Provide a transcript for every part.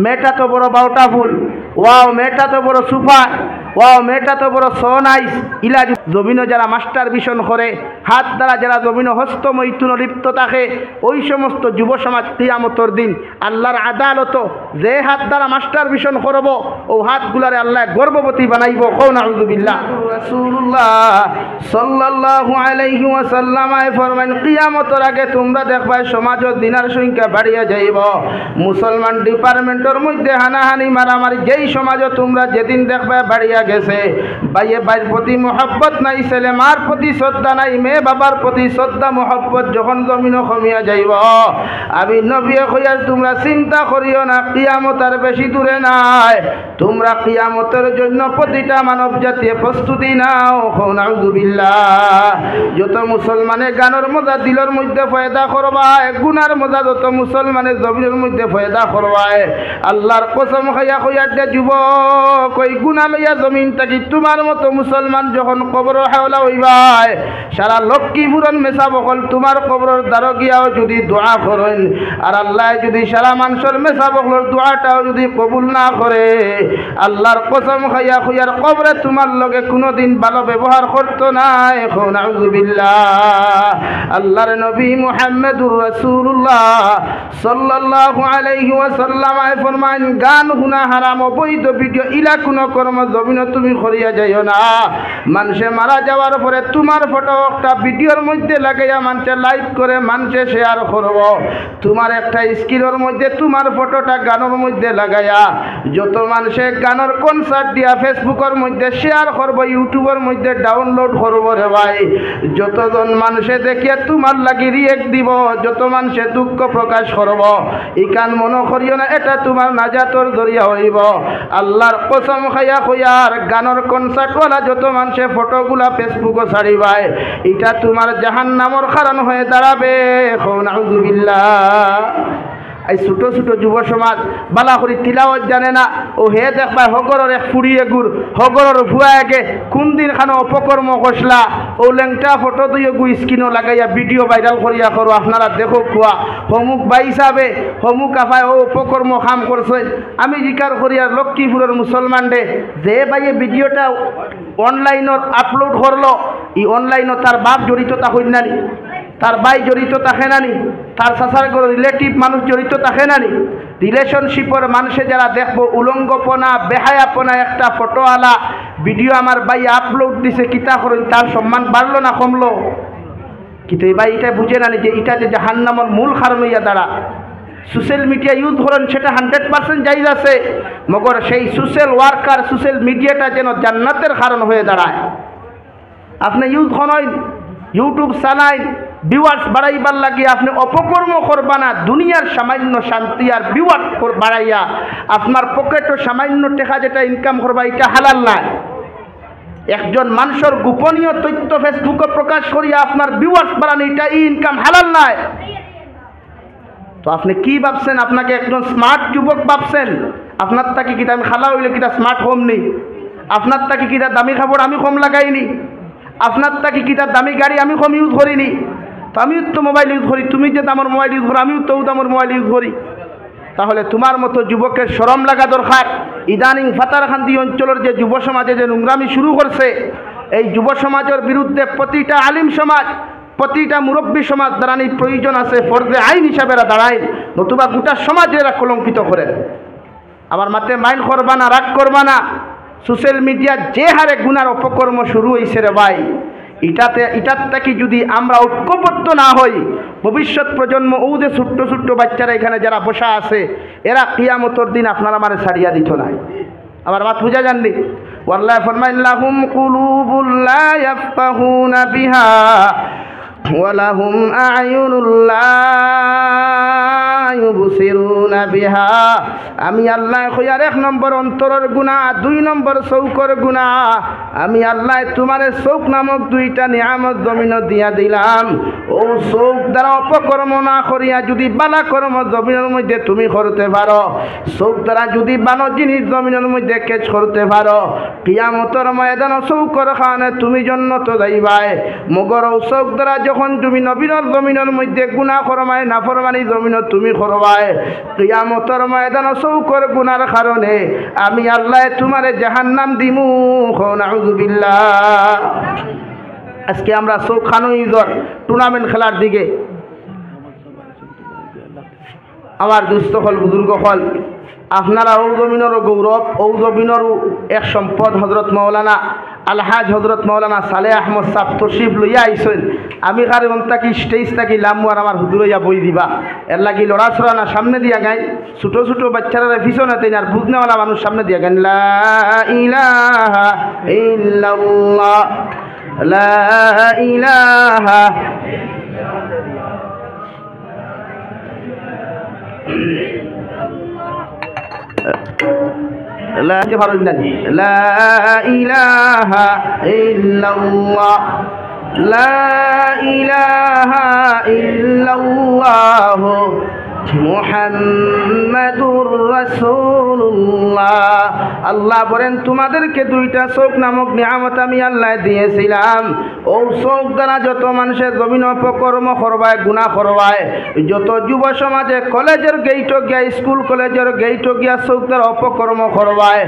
মেয়েটা তো বড় বাউটা ফুল, ওয়াও মেয়েটা তো বড় সুপার, ওয়াও মেয়েটা তো বড় সো নাইস। ইলা জমিনে যারা মাস্টার ভিশন করে, হাত দ্বারা যারা জমিনে হস্তমৈথুন লিপ্ত থাকে, ওই সমস্ত যুব সমাজ কিয়ামতের দিন আল্লাহর আদালত যে হাত দ্বারা মাস্টার ভিশন করব, ও হাতগুলারে আল্লাহ গর্ভবতী বানাইব। কও নাউযুবিল্লাহ। রাসূলুল্লাহ সাল্লাল্লাহু আলাইহি ওয়াসাল্লাম ফরমান, কিয়ামতের আগে তোমরা দেখবা সমাজের দিনার সংখ্যা বাড়িয়া যাইব। মুসলমান ডিপার্টমেন্টের মধ্যে হানাহানি মারামারি যেই সমাজে তোমরা যেদিন দেখবা বাড়িয়া গেছে, ভাইয়ে ভাইয়ের প্রতি মহব্বত নাই, ছেলে মার প্রতি শ্রদ্ধা নাই, মেয়ে বাবার প্রতি শ্রদ্ধা মহব্বত যখন জমিনও কমিয়া যাইব, আমি নবী কইয়ার তোমরা চিন্তা করিও না, কিয়ামত আর বেশি দূরে নাই। তোমরা কিয়ামতের জন্য প্রতিটা মানব জাতীয় প্রস্তুতি নাও। নাউযুবিল্লাহ। যত মুসলমানের গানের মজা দিলের মধ্যে ফয়দা করবায়, গুনার মজা যত মুসলমানের জমিনের মধ্যে ফয়দা করবায়, আল্লাহর কসম খাইয়া কইয়ার দে যুবক, ওই গুনা লইয়া জমিন থাকি তোমার মতো মুসলমান যখন কবর হাওলা হইবায়, সারা লক্ষ্মীপুরন মেসা বকল তোমার কবরের দ্বারা গিয়াও যদি দোয়া করেন, আর আল্লাহ যদি সারা মানুষের মেসা বকলের দোয়াটাও যদি কবুল না করে, আল্লাহর কসম খাইয়া কইয়ার কবরে তোমার লগে কোনোদিন ভালো ব্যবহার করতো নাই। নাউযুবিল্লাহ। আল্লাহর নবী মুহাম্মদুর রাসূলুল্লাহ সাল্লাল্লাহু আলাইহি ওয়াসাল্লাম ফরমান, গান গুনাহ হারাম অবৈধ ভিডিও ইলা কোন কর্ম জমিন তুমি করিয়া যাইও না। মানুষে মারা যাওয়ার পরে তোমার ফটো একটা ভিডিওর মধ্যে লাগাইয়া মানুষে লাইভ করে মানুষে শেয়ার করব, তোমার একটা স্ক্রিনের মধ্যে তোমার ফটোটা গানের মধ্যে লাগাইয়া যত মানুষে গানের কনসার্ট দিয়া ফেসবুকের মধ্যে শেয়ার করবো, ইউটিউবের মধ্যে ডাউনলোড করবো রে ভাই, যতজন মানুষে দেখিয়া তোমার লাগি রিয়েক্ট দিব, যত মানুষে দুঃখ প্রকাশ করব, ইকান মনে করিও না এটা তোমার নাজাতর দরিয়া হইব। আল্লাহর কসম খাইয়া কইয়ার গানের কনসার্টওয়ালা যত মানুষে ফটোগুলা ফেসবুকে ছাড়িবাই, এটা তোমার জাহান্নামের কারণ হয়ে দাঁড়াবে। নাউযুবিল্লাহ। এই ছোট ছোট যুব সমাজ বালা করি তিলাওয়াত জানে না, ও হে দেখবা হগরের এক ফুড়িয়ে গুড় হগরের ভুয়াকে কোন দিন খানো অপকর্ম কষলা, ও লেংটা ফটো দিয়ে গু স্ক্রিনও লাগাইয়া ভিডিও ভাইরাল করিয়া করো, আপনারা দেখো খুয়া হমুক বাই হিসাবে হমুক আফায় ও অপকর্ম কাম করছে। আমি জিকার করিয়ার লক্ষ্মীপুরের মুসলমান দে যে ভাইয়ে ভিডিওটা অনলাইনত আপলোড করলো, এই অনলাইনত তার বাপ জড়িত তা হইল নানি, তার ভাই জড়িত থাকে নানি, তার চাচার রিলেটিভ মানুষ জড়িত থাকে নানি। রিলেশনশিপের মানুষে যারা দেখবো উলঙ্গপনা বেহায়াপনা একটা ফটোওয়ালা ভিডিও আমার ভাই আপলোড দিছে, কিতা করেন তার সম্মান বাড়লো না কমলো? কিন্তু এই ভাই এটা বুঝে নানি যে এটা যে জাহান্নামের মূল কারণ হইয়া দাঁড়া। সোশ্যাল মিডিয়া ইউজ করেন সেটা 100% জায়েজ আছে, মগর সেই সোশ্যাল ওয়ার্কার সোশ্যাল মিডিয়াটা যেন জান্নাতের কারণ হয়ে দাঁড়ায়। আপনি ইউজ করেন ইউটিউব চালাইন ভিউয়ার্স বাড়াইবার লাগে, আপনি অপকর্ম করবা না, দুনিয়ার সামান্য শান্তি আর ভিউয়ার্স বাড়াইয়া আপনার পকেটও সামান্য টাকা যেটা ইনকাম করবা, এটা হালাল না। একজন মানুষের গোপনীয় তথ্য ফেসবুকে প্রকাশ করিয়া আপনার ভিউয়ার্স বাড়ানো, এটা ইনকাম হালাল নাই। তো আপনি কি ভাবছেন? আপনাকে একজন স্মার্ট যুবক ভাবছেন? আপনার তাকে কিটা আমি খালা হইলে কিটা স্মার্ট হোম নেই, আপনার তাকে কিটা দামি খাবার আমি কম লাগাইনি, আপনার তাকে কিটা দামি গাড়ি আমি কম ইউজ করিনি, তো আমিও তো মোবাইল ইউজ করি, তুমি যে দামের মোবাইল ইউজ করো আমিও তো দামের মোবাইল ইউজ করি। তাহলে তোমার মতো যুবকের শরম লাগা দরকার। ইদানিং ফাতারখান্দি অঞ্চলের যে যুব সমাজে যে নোংরামি শুরু করছে, এই যুব সমাজের বিরুদ্ধে প্রতিটা আলিম সমাজ প্রতিটা মুরব্বী সমাজ দাঁড়ানির প্রয়োজন আছে, ফরজে আইন হিসাবে এরা দাঁড়ায়, নতুবা গোটা সমাজে এরা কলঙ্কিত করে। আমার মাতে মাইন্ড করবা না, রাগ করবা না। সোশ্যাল মিডিয়া যে হারে গুনার অপকর্ম শুরু হয়েছে রে ভাই, এটার থেকে যদি আমরা ঐক্যবদ্ধ না হই, ভবিষ্যৎ প্রজন্ম ও যে ছোট্ট ছোট্ট বাচ্চারা এখানে যারা বসা আছে, এরা কিয়ামতের দিন আপনারা আমার ছাড়িয়া দিত না। আমার মাত বুঝা জানলি? ওয়াল্লাহ ফরমাইন লাহুম কুলুবুল লা ইয়াফকাহুনা বিহা ওয়া লাহুম আ'য়ুনুল লা ইউবসিরুনা বিহা। আমি আল্লাহ কইয়ার 1 নম্বর অন্তরের গুনাহ, 2 নম্বর চৌকর গুনাহ, আমি আল্লাহ তোমারে চোখ নামক দুইটা নিয়ামত জমিন দিয়া দিলাম। ও চোখ দ্বারা অপকর্ম না করিয়া যদি বালা কর্ম জমিনের মধ্যে তুমি করতে পারো, চোখ দ্বারা যদি বানো জিনিস জমিনের মধ্যে কেচ করতে পারো, কিয়ামতের ময়দান চৌকর খানে তুমি জন্নত যাইবাই। মগর চোখ দ্বারা যখন তুমি নবীর জমিনের মধ্যে গুনাহ করবাই, নাফরমানি জমিনত তুমি করবাই, কিয়ামতের ময়দান চৌকর গুনার কারণে আমি আল্লাহ তোমারে জাহান্নাম দিমু। নাউযুবিল্লাহ। আজকে আমরা চোখ খানুইজর টুর্নামেন্ট খেলার দিকে আমার দুস্থ হল বুজুর্গ হল, আপনারা ও জমিনেরও গৌরব, ও জমিনেরও এক সম্পদ হজরত মৌলানা আলহাজ হজরত মৌলানা সালেহ আহমদ সাহ তশরিফ লইয়া আইসেন। আমি কারণ তাকি স্টেজ তাকি লামু আর আমার হুদুরইয়া বই দিবা, এর লাগি লড়া ছড়া না সামনে দিয়া গাই, ছোটো ছোটো বাচ্চারা পিছনে তেন আর বুঝনেওয়ালা মানুষ সামনে দিয়া গান লা ইলাহা ইল্লাল্লাহ লা ইলাহা لا إله إلا الله لا إله إلا الله মুহাম্মাদুর রাসূলুল্লাহ। আল্লাহ বলেন তোমাদেরকে দুইটা চোখ নামক নিয়ামত আমি আল্লাহ দিয়েছিলাম। ও চোখ দ্বারা যত মানুষের জমিন অপকর্ম করবায়, গুনাহ করবায়, যত যুব সমাজে কলেজের গেইট গিয়া, স্কুল কলেজের গেইট গিয়া চোখ দ্বারা অপকর্ম করবায়,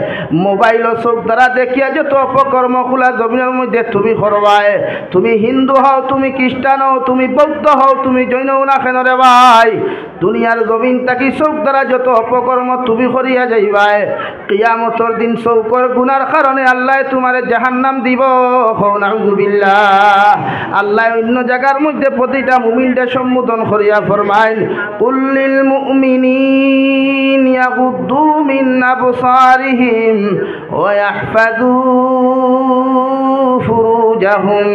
মোবাইল চোখ দ্বারা দেখিয়া যত অপকর্ম খোলা জমিনের মধ্যে তুমি করবায়, তুমি হিন্দু হও, তুমি খ্রিস্টান হও, তুমি বৌদ্ধ হও, তুমি জৈন হও না কেন রে ভাই, দুনিয়ার জমিন তাকি চোখ দ্বারা যত অপকর্ম তুমি করিয়া যাইবাই, কিয়ামতের দিন চৌকর গুনার কারণে আল্লাহ তোমারে জাহান্নাম দিব। নাউযুবিল্লাহ। আল্লাহ অন্য জায়গার মধ্যে প্রতিটা মুমিনকে সম্বোধন করিয়া ফরমাইন, কুল্লিল মুমিনিন ইয়াগুদ্দু মিন আবসারিহিম ওয়া ইয়াহফাযু ফুরুজাহুম।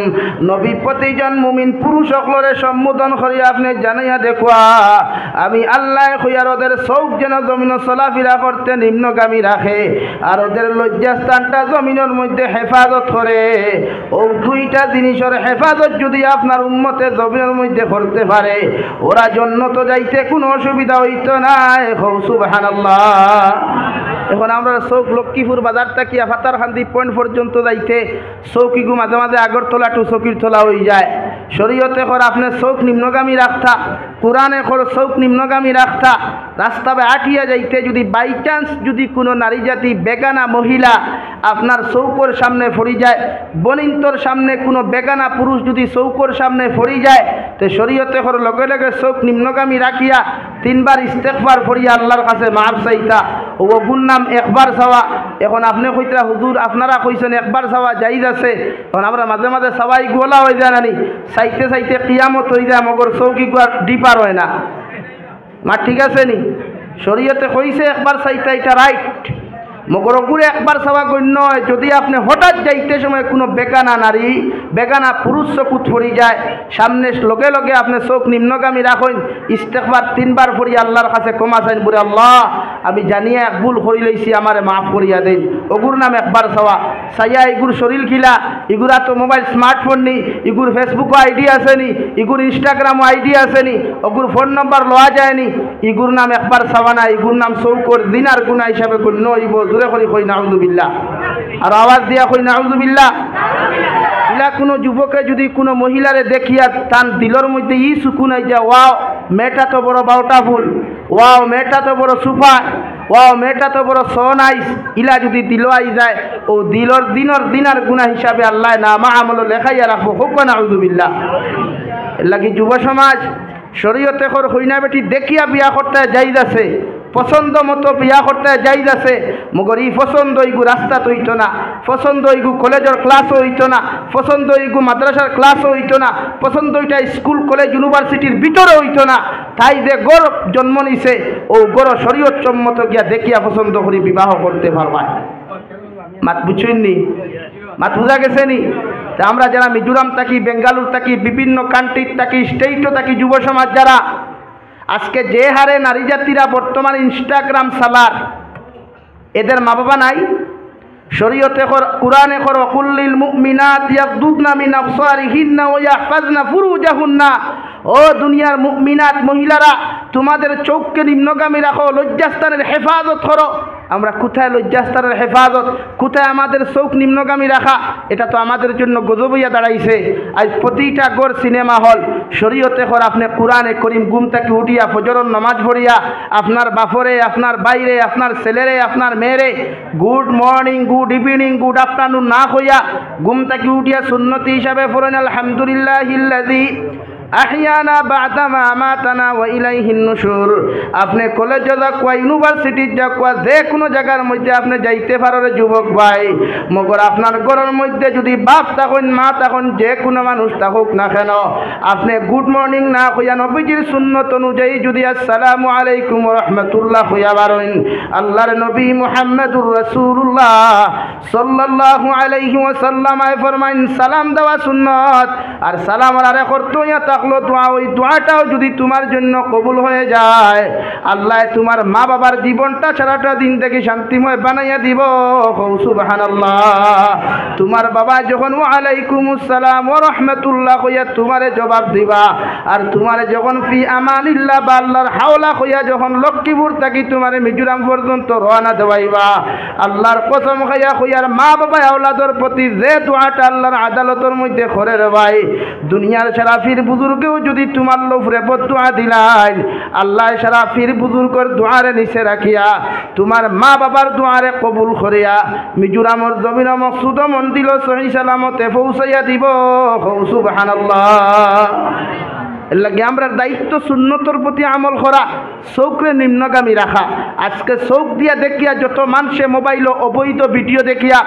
নবী প্রতিজন মুমিন পুরুষ সকলরে সম্বোধন করিয়া আপনি জানাইয়া দেখুয়া আমি আল্লাহ খুয়ার ওদের চৌক যেন জমিন চলাফেরা করতে নিম্নগামী রাখে, আর ওদের লজ্জাস্থানটা জমিনের মধ্যে হেফাজত করে। ও দুইটা জিনিসের হেফাজত যদি আপনার উম্মতে জমিনের মধ্যে করতে পারে, ওরা জন্নত যাইতে কোনো অসুবিধা হইতো না। সুবহানাল্লাহ। এখন আমরা চৌক লক্ষ্মীপুর বাজার থেকে ফাতারখান্দি পয়েন্ট পর্যন্ত যাইতে চৌকিগু মাঝে মাঝে আগরতলা টু চকিরতলা হয়ে যায়। শরীয়তে কর আপনার চৌক নিম্নগামী রাখতা, কোরআনে কর চৌক নিম্নগামী রাখতা। রাস্তায় আটিয়া যাইতে যদি বাই চান্স যদি কোনো নারী জাতি বেগানা মহিলা আপনার চৌকর সামনে ফড়ি যায়, বনিন্তর সামনে কোনো বেগানা পুরুষ যদি চৌকর সামনে ফড়ি যায়, তো শরীয়তে কর লগে লগে চৌক নিম্নগামী রাখিয়া তিনবার ইস্তেগফার ফড়িয়া আল্লাহর কাছে মাফ চাইতা। ও গুণ নাম একবার চাওয়া। এখন আপনি কইতা হুজুর আপনারা কইছেন একবার চাওয়া জায়েজ আছে, এখন আমরা মাঝে মাঝে সবাই গোলা হয়ে যায় নানি, চাইতে চাইতে কিয়ামত হয়ে যায়, মগর চৌকি গুয়ার ডিপার হয় না। মা ঠিক আছে নি? শরীয়তে কইছে একবার চাইতে, এটা রাইট, মগর গুড়ে একবার চাওয়া গণ্য হয়। যদি আপনি হঠাৎ যাইতে সময় কোনো বেগানা নারী বেগানা পুরুষ চকুত ফড়ি যায়, সামনে লগে লগে আপনি চোখ নিম্নগামী রাখেন, ইস্তেগফার তিনবার ফড়ি আল্লাহর কাছে ক্ষমা চাইন, বলে আল্লাহ আমি জানিয়ে এক ভুল করি লইছি, আমারে মাফ করিয়া দেন। ওগুর নাম একবার চাওয়া। চাইয়া ইগুর শরীর খিলা, ইগুরা তো মোবাইল স্মার্টফোন নি, ইগুর ফেসবুকও আইডি আছে নি, ইগুর ইনস্টাগ্রামও আইডি আছে নি, ওগুর ফোন নম্বর লওয়া যায় নি, ইগুর নাম একবার চাওয়া না, ইগুর নাম চৌকর দিনার গুণা হিসাবে গণ্য হইব। জোরে করি কই নাউযুবিল্লাহ, আর আওয়াজ দিয়া কই নাউযুবিল্লাহ। ইলা কোনো যুবকে যদি কোনো মহিলারে দেখিয়া তার দিলের মধ্যে ই সুকুন হয়ে যায়, ওয়াও মেয়েটা তো বড় বাউটাফুল, ওয়াও মেয়েটা তো বড় সুফা, ওয়াও মেয়েটা তো বড় সনাইস, ইলা যদি দিল আই যায়, ও দিলর দিনার গুনাহ হিসাবে আল্লাহ নামা আমল লেখাইয়া রাখবো। হোক নাউযুবিল্লাহ। এর লাগি যুব সমাজ শরীয়তে কর হইনা বেটি দেখিয়া বিয়া করতে জায়েজ আছে, পছন্দ মতো বিয়া করতে জায়েজ আছে, মগর ই পছন্দ ইগু রাস্তা হইতো না, পছন্দ ইগু কলেজের ক্লাসও হইতো না, পছন্দ ইগু মাদ্রাসার ক্লাসও হইতো না, পছন্দ ওইটা স্কুল কলেজ ইউনিভার্সিটির ভিতরে হইতো না। তাই যে গড় জন্ম নিছে, ও গড় শরীয়ত সম্মত গিয়া দেখিয়া পছন্দ করে বিবাহ করতে পারবা। মাত বুঝছেননি? মাত বুঝা গেছে নি? তা আমরা যারা মিজোরাম থাকি, বেঙ্গালুর থাকি, বিভিন্ন কান্ট্রির থাকি, স্টেটও থাকি, যুব সমাজ যারা আজকে যে হারে নারী জাতিরা বর্তমান ইনস্টাগ্রাম চালার, এদের মা বাবা নাই, শরীয়তে কুরআনে করো কুল্লিল মুমিনাত ইয়াগদুদনা মিন আবসারিহিন্না ওয়া ইয়াহফাজনা ফুরুজাহুন্না। ও দুনিয়ার মুমিনাত মহিলারা, তোমাদের চোখকে নিম্নগামী রাখো, লজ্জাস্থানের হেফাজত করো। আমরা কোথায় লজ্জাস্থানের হেফাজত, কোথায় আমাদের চোখ নিম্নগামী রাখা? এটা তো আমাদের জন্য গজব হইয়া দাঁড়াইছে। আজ প্রতিটা গড় সিনেমা হল। শরীয়তে কর আপনি কুরআনে করিম ঘুম থেকে উঠিয়া ফজরের নামাজ পড়িয়া আপনার বাপরে, আপনার বাইরে, আপনার ছেলেরে, আপনার মেয়েরে good morning, good evening, good afternoon না হইয়া ঘুম থেকে উঠিয়া সুন্নতি হিসাবে পড়েন আলহামদুলিল্লাহিল্লাযী আহিয়ানা বা'দামা আমাতানা ওয়া ইলাইহিন নুশুর। আপনি কলেজে যাক, ইউনিভার্সিটি যাক, যে কোনো জায়গার মধ্যে আপনি যাইতে পারেন যুবক ভাই। মগর আপনার ঘরের মধ্যে যদি বাপ থাকুন, মা থাকুন, যে কোনো মানুষ থাকুক না কেন, আপনি গুড মর্নিং না হইয়া নবীজির সুন্নত অনুযায়ী যদি আসসালামু আলাইকুম ওয়া রাহমাতুল্লাহ হইয়া বারেন, আল্লাহর নবী মুহাম্মদুর রাসূলুল্লাহ সাল্লাল্লাহু আলাইহি ওয়াসাল্লাম ফরমাইন সালাম দেওয়া সুন্নত। আর সালাম আরে করতে হইয়া থাকলো দোয়া, ওই দোয়াটাও যদি তোমার জন্য কবুল হয়ে যায়, আল্লাহ তোমার মা বাবার জীবনটা সারাটা দিন থেকে শান্তিময় বানাইয়া দিব। সুবহানাল্লাহ। তোমার বাবা যখন ওয়া আলাইকুমুস সালাম ওয়া রাহমাতুল্লাহ কইয়া তোমারে জবাব দিবা, আর তোমারে যখন ফি আমানিল্লাহ বা আল্লাহর হাওলা কইয়া যখন লক্ষ্মীপুর থাকি তোমারে মিজোরাম পর্যন্ত রওনা দেওয়াইবা, আল্লাহর কসম খাইয়া কইয়ার মা বাবা আওলাদের প্রতি যে দোয়াটা আল্লাহর আদালতের মধ্যে করে রে ভাই, দুনিয়ার সারা ফির বুজুর্গেও যদি তোমার লোফরে বদদোয়া দিলাই, আল্লাহ সারা ফির বুজুর্গের দোয়ারে নিচে রাখিয়া তোমার মা বাবার দোয়ারে কবুল করিয়া মিজোরামর জমিন মকসুদ মন্দির সহি সালামতে পৌঁছাইয়া দিব। সুবহানাল্লাহ। এর লাগে আমরা দায়িত্ব সুন্নতর প্রতি আমল করা, চৌকরে নিম্নগামী রাখা। আজকে চৌক দিয়া দেখিয়া যত মানুষে মোবাইল অবৈধ ভিডিও দেখিয়া,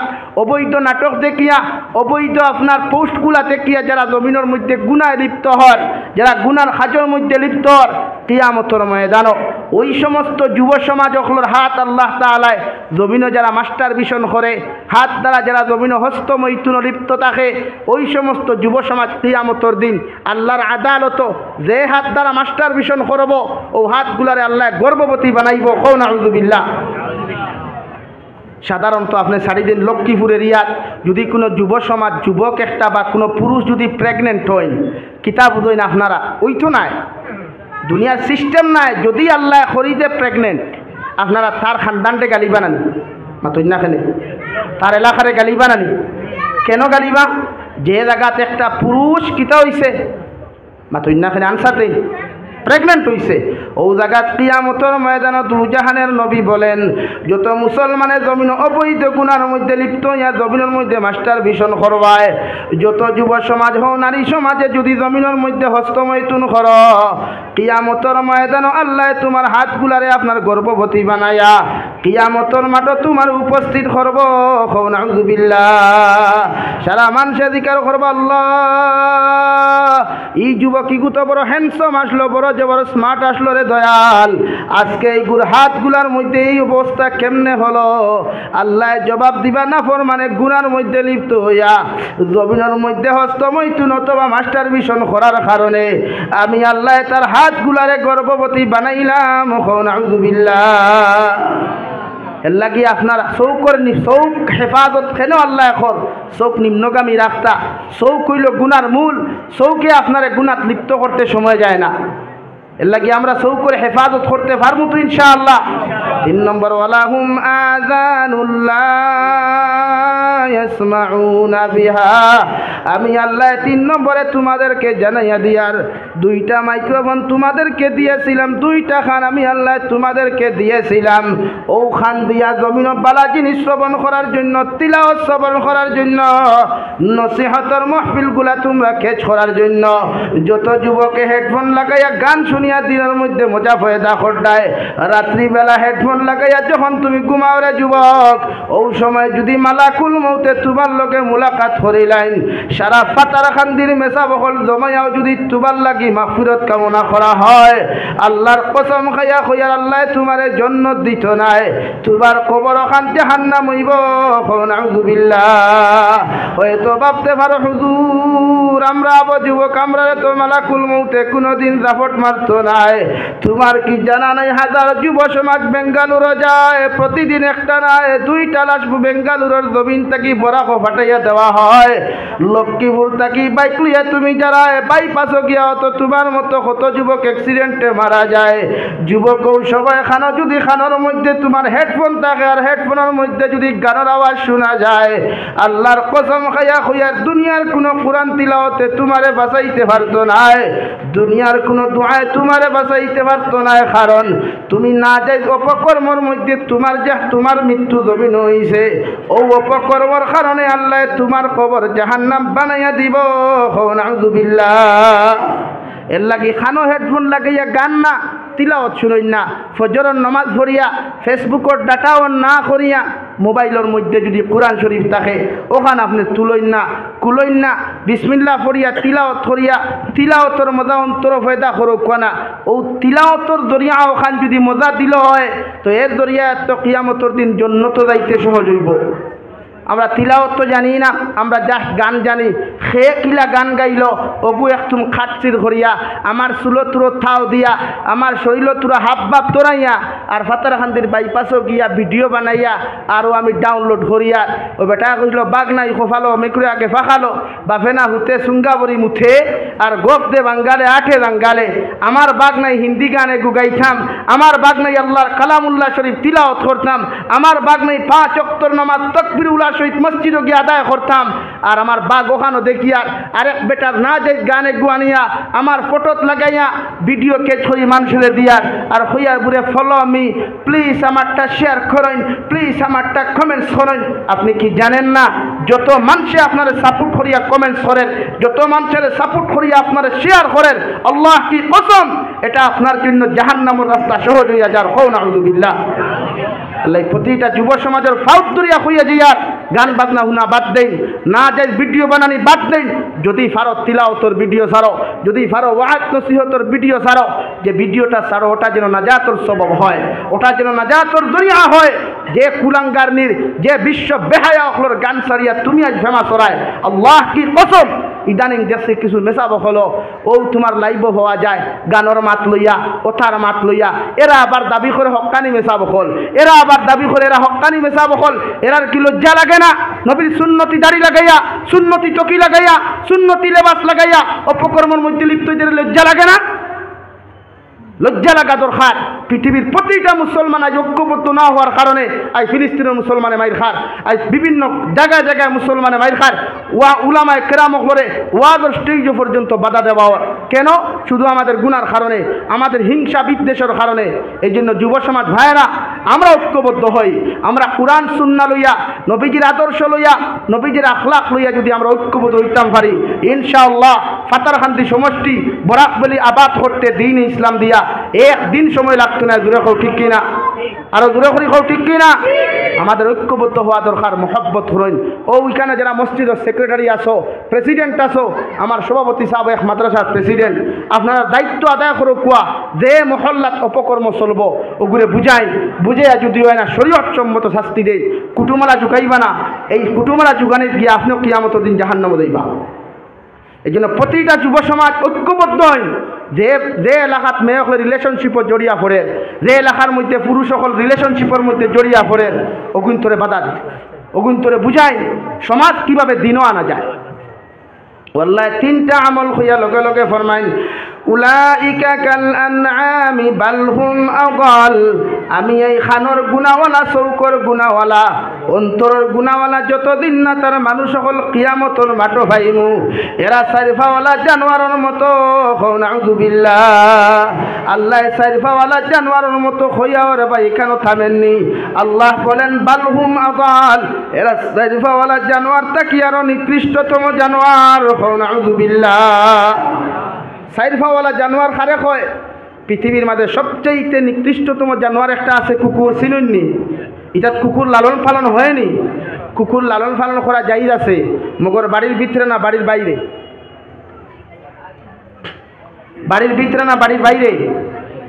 অবৈধ নাটক দেখিয়া, অবৈধ আপনার পোস্টগুলা দেখিয়া যারা জমিনের মধ্যে গুনায় লিপ্ত হয়, যারা গুনার কাজের মধ্যে লিপ্ত হয়, কিয়ামতের ময়দানও ওই সমস্ত যুব সমাজ অখলোর হাত আল্লাহ তাআলায় জমিনে যারা মাস্টার ভিশন করে, হাত দ্বারা যারা জমিনে হস্তমৈথুন লিপ্ত থাকে, ওই সমস্ত যুব সমাজ কিয়ামতের দিন আল্লাহর আদালত যে হাত দ্বারা মাস্টার ভিশন করব, ও হাতগুলারে আল্লাহ গর্ভবতী বানাইব। কওন আউযুবিল্লাহ। সাধারণত আপনি ছাড়ি দিন লক্ষ্মীপুরের ইয়াত যদি কোনো যুব সমাজ, যুবক একটা বা কোনো পুরুষ যদি প্রেগনেন্ট হয়, কিতাব বুঝেন আপনারা ওই তো নাই, দুনিয়ার সিস্টেম নাই। যদি আল্লাহ খরিদে প্রেগনেন্ট, আপনারা তার খানদানটে গালি বানানি, মাতুই না খেলে তার এলাকারে গালি বানানি। কেন গালিবা? যে জায়গাতে একটা পুরুষ কিতা হইছে, মাতুই না খেলে আনসারতে প্রেগনেন্ট হইছে, ও জায়গা কিয়ামতের ময়দানে দুজাহানের নবী বলেন, যত মুসলমানের জমিন অবৈধ গুনার মধ্যে লিপ্ত হইয়া জমিনের মধ্যে মাস্টার ভিশন করবায়, যত যুব সমাজ হোক নারী সমাজে যদি জমিনের মধ্যে হস্তমৈথুন কর, কিয়ামতের ময়দানে আল্লাহ তোমার হাতগুলারে আপনার গর্ভবতী বানায়া কিয়ামতের মাঠে তোমার উপস্থিত করব। নাউযুবিল্লাহ। সারা মানুষে জিকির করব আল্লাহ, এই যুবক কত বড় হ্যান্ডসাম আসলো, বড় যে বড় স্মার্ট আসলো রে দয়াল, আজকে এই হাতগুলার মধ্যে এই অবস্থা কেমনে হলো? আল্লাহ জবাব দিবা না ফরমানে গুনার মধ্যে লিপ্ত হইয়া জমিনের মধ্যে হস্তমৈথুন অথবা মাস্টার ভিশন করার কারণে আমি আল্লাহ তার হাতগুলারে গর্ভবতী বানাইলাম। নাউযুবিল্লাহ। এর লাগি আপনার চৌকর চৌক হেফাজত কেন আল্লাহ এখন চৌক নিম্নগামী রাস্তা, চৌক হইল গুনার মূল, চৌকে আপনার গুনাত লিপ্ত করতে সময় যায় না। এর লাগি আমরা চৌকরে হেফাজত করতে পারবো তো ইনশাআল্লাহ। 3 নম্বর ওয়ালাহুম আযানুল্লাহ ইয়াসমাউনা বিহা, আমি আল্লাহ 3 নম্বরে তোমাদেরকে জানাইয়া দিয়ার 2টা মাইক্রোফোন তোমাদেরকে দিয়েছিলাম, 2টা খান আমি আল্লাহ তোমাদেরকে দিয়েছিলাম। ও খান দিয়া জমিন বালা জিনিস শ্রবণ করার জন্য, তিলাওয়াত শ্রবণ করার জন্য, নসিহতের মাহফিলগুলা তোমরা কেচ করার জন্য। যত যুবকে হেডফোন লাগাইয়া গান শুনিয়া দিনের মধ্যে মজা ফয়দা করতায়, রাত্রিবেলা হেডফোন লাগাইয়া যখন তুমি ঘুমাও রে যুবক, ওই সময় যদি মালাকুল মউত মৌতে তোমার লগে মুলাকাত করিলাইন সারা পাতারাখান্দির মেসা বকল জমাইয়াও যদি তোমার লাগি মাগফিরাত কামনা করা হয় আল্লাহর কসম খাইয়া কইয়ার আল্লাহ তোমারে জান্নাত দিত নাই তোমার কবর খান জাহান্নাম হইব নাউযুবিল্লাহ হয়তো ভাবতে পারো হুজুর আমরা যুবক আমরা তো মালাকুল মৌতে কোনোদিন জাফট মারতো নাই তোমার কি জানা নাই হাজার যুব সমাজ বেঙ্গালুরু যায় প্রতিদিন একটা নয় দুইটা লাশ বেঙ্গালুরুর জমিন থেকে বরাক ফাটাইয়া দেওয়া হয় লক্ষ্মীপুর থেকে বাইক লইয়া তুমি যারা বাইপাসও গিয়া তো তোমার মতো কত যুবক অ্যাক্সিডেন্টে মারা যায় যুবক সবাই খানা যদি খানার মধ্যে তোমার হেডফোন থাকে আর হেডফোনের মধ্যে যদি গানের আওয়াজ শোনা যায় আল্লাহর কসম খাইয়া খুইয়ার দুনিয়ার কোনো কোরআন তিলাওয়াতে তোমারে বাঁচাইতে পারতো না দুনিয়ার কোনো দোয়ায় তোমারে বাঁচাইতে পারতো না কারণ তুমি না যাই অপকর্মর মধ্যে তোমার মৃত্যু জমিন হইছে ও অপকর্মর কারণে আল্লাহ তোমার কবর জাহান্নাম বানাইয়া দিব নাউযুবিল্লাহ এর লাগি খানো হেডফোন লাগাইয়া গান না তিলাওয়াত শুনই না ফজরের নামাজ পড়িয়া ফেসবুকের ডাটা অন না করিয়া মোবাইলের মধ্যে যদি কোরআন শরীফ থাকে ওখানে আপনি তুলইন না কুলইন না বিসমিল্লাহ পড়িয়া তিলাওয়াত করিয়া তিলাওয়াতর মজা অন্তর ফয়দা করুক না ও তিলাওয়াতর জরিয়া ওখান যদি মজা দিল হয় তো এর জরিয়া তো কিয়ামতের দিন জান্নাত যাইতে সহজ হইব আমরা তিলাওয়াত তো জানি না আমরা জাস্ট গান জানি সে কিলা গান গাইল অবু একদম খাটচির করিয়া আমার চুলতুরো থাও দিয়া আমার শরীরতুরো হাব বাপ তোরাইয়া আর ফাতারাখান্দির বাইপাসও গিয়া ভিডিও বানাইয়া আরও আমি ডাউনলোড করিয়া ও বেটা কইল বাঘ নাই খোফালো মেকুরে আগে ফাঁকালো বাফে না হুতে সুঙ্গাবরি মুথে আর গোপ দে বাঙ্গালে আঠে বাঙ্গালে আমার বাঘ নাই হিন্দি গানে গুগাইতাম আমার বাঘ নাই আল্লাহর কালামুল্লাহ শরীফ তিলাওয়াত করতাম আমার বাঘ নাই 5 ওয়াক্তের নামাজ তাকবীরুল্লাহ শহীদ মসজিদে গিয়ে আদায় করতাম আর আমার বাঘ ওখানে দেখিয়া আরেক বেটার না যে গানে গুয়ানিয়া আমার ফটোত লাগাইয়া ভিডিও কেচ করি মানুষের দিয়ার আর হইয়ার বুড়ে ফলো মি প্লিজ আমারটা শেয়ার করেন প্লিজ আমারটা কমেন্টস করেন আপনি কি জানেন না যত মানুষে আপনারা সাপোর্ট করিয়া কমেন্টস করেন যত মানুষের সাপোর্ট করিয়া আপনারা শেয়ার করেন আল্লাহ কি কসম এটা আপনার জন্য জাহান্নামের রাস্তা সহজ হইয়া যার কও নাউযুবিল্লাহ আল্লাহ প্রতিটা যুব সমাজের ফাউদরিয়া হইয়া যাইয়ার গান বাজনা হুনা বাদ দেন না যাই ভিডিও বানানি বাদ দেন যদি ফারো তিলাওয়াতের ভিডিও ছাড়ো যদি ফারো ওয়াজ নসিহতের ভিডিও ছাড়ো যে ভিডিওটা ছাড়ো ওটা যেন নাজাতের সবব হয় ওটা যেন নাজাতের জরিয়া হয় যে কুলাঙ্গারনির যে বিশ্ব বেহায়া অখলোর গান ছাড়িয়া তুমি আজ ফেমাস হরায় আল্লাহ কি কসম ইদানিং দেশে কিছু মেসাব হলো ও তোমার লাইভ হওয়া যায় গানের মাত লইয়া ওঠার মাত লইয়া এরা আবার দাবি করে হক্কানি মেসাব হল এরা আবার দাবি করে এরা হক্কানি মেসাব হল এরার কি লজ্জা লাগে না নবীর সুন্নতি দাড়ি লাগাইয়া সুন্নতি টকি লাগাইয়া সুন্নতি লেবাস লাগাইয়া অপকর্মের মধ্যে লিপ্ত হইতে লজ্জা লাগে না লজ্জা লাগা দরকার পৃথিবীর প্রতিটা মুসলমান আজ ঐক্যবদ্ধ না হওয়ার কারণে আজ ফিলিস্তিনের মুসলমানে মাইর খার আজ বিভিন্ন জায়গায় জায়গায় মুসলমানে মাইর খার ওয়া উলামায়ে কেরাম করে ওয়াজের স্টেজ পর্যন্ত বাধা দেওয়া কেন শুধু আমাদের গুনার কারণে আমাদের হিংসা বিদ্বেষের কারণে এই জন্য যুব সমাজ ভাইয়েরা আমরা ঐক্যবদ্ধ হই আমরা কুরআন সুন্নাহ লইয়া নবীজির আদর্শ লইয়া নবীজির আখলাক লইয়া যদি আমরা ঐক্যবদ্ধ হইতাম পারি ইনশাআল্লাহ ফাতারখান্দি সমষ্টি বরাকবলি আবাদ করতে দ্বীন ইসলাম দিয়া একদিন সময় লাগতো না দূরে কেউ ঠিক কিনা আরো দূরে করি কেউ ঠিক কিনা আমাদের ঐক্যবদ্ধ হওয়া দরকার মহব্বত হইন ও ওইখানে যারা মসজিদের সেক্রেটারি আসো প্রেসিডেন্ট আসো আমার সভাপতি সাহেব এক মাদ্রাসার প্রেসিডেন্ট আপনারা দায়িত্ব আদায় করো কুয়া যে মহল্লাত অপকর্ম চলবো ওগুলো বুঝাইয়া যদি হয় না শরীয়ত সম্মত শাস্তি দেয় কুটুমালা জুগাইবা না এই কুটুমালা জুগানে গিয়ে আপনিও কিয়ামতের দিন জাহান্নামে যাইবা এই জন্য প্রতিটা যুব সমাজ ঐক্যবদ্ধ হয় যে এলাকাত মেয়ে সকলে রিলেশনশিপত জড়িয়া পড়ে যে এলাকার মধ্যে পুরুষ সকল রিলেশনশিপের মধ্যে জড়িয়া পড়ে অগুন্তরে বাধা অগুন্তরে বুঝায় সমাজ কিভাবে দিনও আনা যায় ওয়াল্লাহি তিনটা আমল হইয়া লগে লগে ফরমাইন উলাইকা কাল আনআমি বাল হুম আগাল আমি এই খানর গুনাওয়ালা চৌকর গুনাওয়ালা অন্তরের গুনাওয়ালা যতদিন না তার মানুষ সকল কিয়ামতর মাটো ভাইমু এরা সারিফাওয়ালা জানোয়ারের মতো নাউযুবিল্লাহ আল্লাহ সারিফাওয়ালা জানোয়ারের মতো হইয়া ওরে ভাই কেন থামেননি আল্লাহ বলেন বাল হুম আগাল এরা সারিফাওয়ালা জানোয়ার তাকি আরো নিকৃষ্টতম জানোয়ার নাউযুবিল্লাহ সাইরফাওয়ালা জানোয়ার খারে কয় পৃথিবীর মাঝে সবচেয়ে নিকৃষ্টতম জানোয়ার একটা আছে কুকুর চিনুননি এটা কুকুর লালন পালন হয়নি কুকুর লালন পালন করা জায়েজ আছে, মগর বাড়ির ভিতরে না বাড়ির বাইরে? বাড়ির ভিতরে না বাড়ির বাইরে?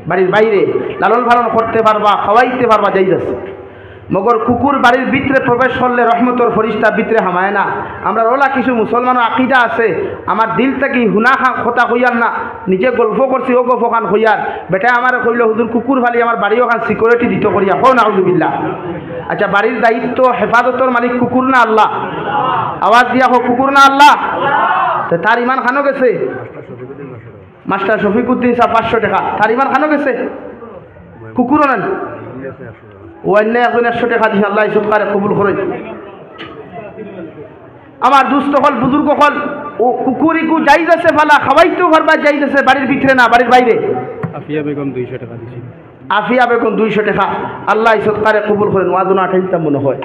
বাড়ির বাইরে লালন পালন করতে পারবা, খাওয়াইতে পারবা, জায়েজ আছে। মগর কুকুর বাড়ির ভিতরে প্রবেশ করলে রহমতর ফরিস্তা ভিতরে হামায় না। আমরা ওলা কিছু মুসলমানের আকিদা আছে, আমার দিল থেকে হুনা কথা কইয়ার না, নিজে গল্প করছি ও গল্প খান কইয়ার, বেটা আমার কইল হুজুর কুকুর ফালি আমার বাড়িও খান সিকিউরিটি দিত করিয়া, হো নাউজুবিল্লাহ। আচ্ছা, বাড়ির দায়িত্ব হেফাজতর মালিক কুকুর না আল্লাহ? আওয়াজ দিয়া হো, কুকুর না আল্লাহ? তো তার ইমান খানো গেছে? মাস্টার শফিকুদ্দিন সাহেব 500 টাকা, তার ইমান খানো গেছে? কুকুরও নেন ও অন্য এখন 100 টাকা দিন, আল্লাহ সরকারে কবুল করে। আমার দুস্থ হল বুজুর্গ হল ও কুকুরিকু জায়েজ আছে ফালা, খাওয়াইতেও পারবা, জায়েজ আছে, বাড়ির ভিতরে না বাড়ির বাইরে? আফিয়া বেগম 200 টাকা দিছি। আফিয়া বেগম 200 টাকা, আল্লাহ সরকারে কবুল করেন। ওয়াজনা ঠাইতাম মনে হয়।